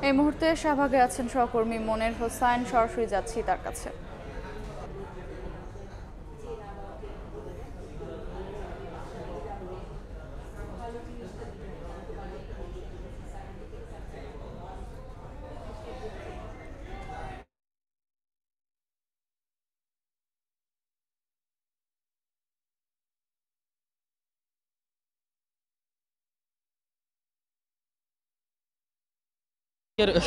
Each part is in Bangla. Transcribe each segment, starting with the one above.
এই মুহূর্তে শাহবাগে আছেন সহকর্মী মনির হোসাইন, সরাসরি যাচ্ছি তার কাছে।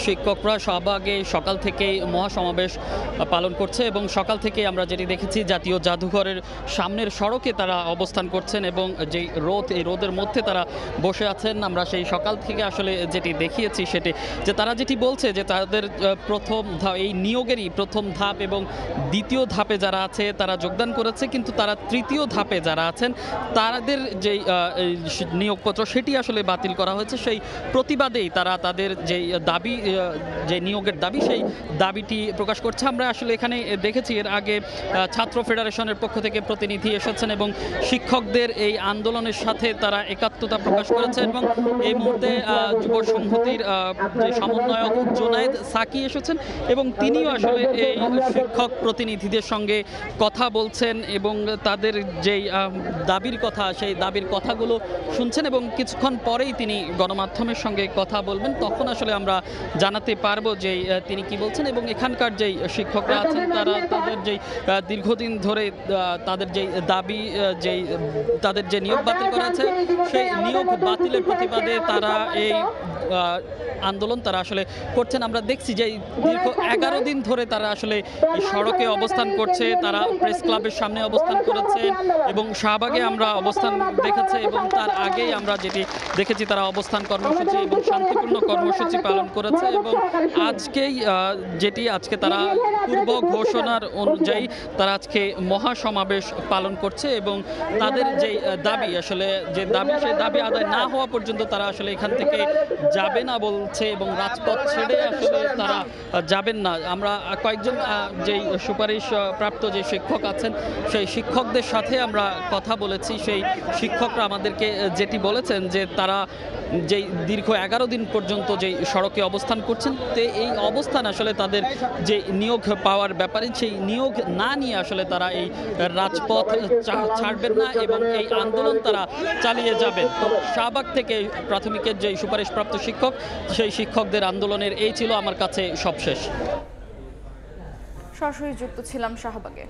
শিক্ষকরা শাহবাগে সকাল থেকেই মহাসমাবেশ পালন করছে এবং সকাল থেকে আমরা যেটি দেখেছি জাতীয় জাদুঘরের সামনের সড়কে তারা অবস্থান করছেন এবং যেই রোদ, এই রোদের মধ্যে তারা বসে আছেন। আমরা সেই সকাল থেকে আসলে যেটি দেখিয়েছি সেটি যে তারা যেটি বলছে যে তাদের প্রথম এই নিয়োগেরই প্রথম ধাপ এবং দ্বিতীয় ধাপে যারা আছে তারা যোগদান করেছে, কিন্তু তারা তৃতীয় ধাপে যারা আছেন তাদের যেই নিয়োগপত্র সেটি আসলে বাতিল করা হয়েছে। সেই প্রতিবাদেই তারা তাদের যেই দাবি, যে নিয়োগের দাবি, সেই দাবিটি প্রকাশ করছে। আমরা আসলে এখানে দেখেছি এর আগে ছাত্র ফেডারেশনের পক্ষ থেকে প্রতিনিধি এসেছেন এবং শিক্ষকদের এই আন্দোলনের সাথে তারা একাত্মতা প্রকাশ করেছে এবং এই মুহূর্তে যুব সংহতির যে সমন্বয়ক জোনায়েদ সাকি এসেছেন এবং তিনিও আসলে এই শিক্ষক প্রতিনিধিদের সঙ্গে কথা বলছেন এবং তাদের যেই দাবির কথা, সেই দাবির কথাগুলো শুনছেন এবং কিছুক্ষণ পরেই তিনি গণমাধ্যমের সঙ্গে কথা বলবেন। তখন আসলে আমরা জানাতে পারবো যে তিনি কি বলছেন এবং এখানকার যেই শিক্ষকরা আছেন তারা তাদের যেই দীর্ঘদিন ধরে তাদের যেই দাবি, যেই তাদের যে নিয়োগ বাতিল করা আছে সেই নিয়োগ বাতিলের প্রতিবাদে তারা এই আন্দোলন তারা আসলে করছেন। আমরা দেখছি যে দীর্ঘ 11 দিন ধরে তারা আসলে সড়কে অবস্থান করছে, তারা প্রেস ক্লাবের সামনে অবস্থান করেছেন এবং শাহবাগে আমরা অবস্থান দেখেছে এবং তার আগেই আমরা যেটি দেখেছি তারা অবস্থান কর্মসূচি এবং শান্তিপূর্ণ কর্মসূচি পালন করেছে এবং আজকেই আজকে তারা পূর্ব ঘোষণার অনুযায়ী তারা আজকে মহাসমাবেশ পালন করছে এবং তাদের যে দাবি, আসলে যে দাবি, সেই দাবি আদায় না হওয়া পর্যন্ত তারা আসলে এখান থেকে যাবে না বলছে এবং রাজপথ ছেড়ে আসলে তারা যাবেন না। আমরা কয়েকজন যেই সুপারিশ প্রাপ্ত যে শিক্ষক আছেন সেই শিক্ষকদের সাথে আমরা কথা বলেছি। সেই শিক্ষকরা আমাদেরকে যেটি বলেছেন যে তারা যেই দীর্ঘ 11 দিন পর্যন্ত যেই সড়কে অবস্থান করছেন, এই অবস্থান আসলে তাদের যে নিয়োগ পাওয়ার ব্যাপারে সেই নিয়োগ না নিয়ে আসলে তারা এই রাজপথ ছাড়বেন না এবং এই আন্দোলন তারা চালিয়ে যাবেন। তো শাহবাগ থেকে প্রাথমিকের যে সুপারিশপ্রাপ্ত শিক্ষক, সেই শিক্ষকদের আন্দোলনের এই ছিল আমার কাছে সবশেষ। সরাসরি যুক্ত ছিলাম শাহবাগে।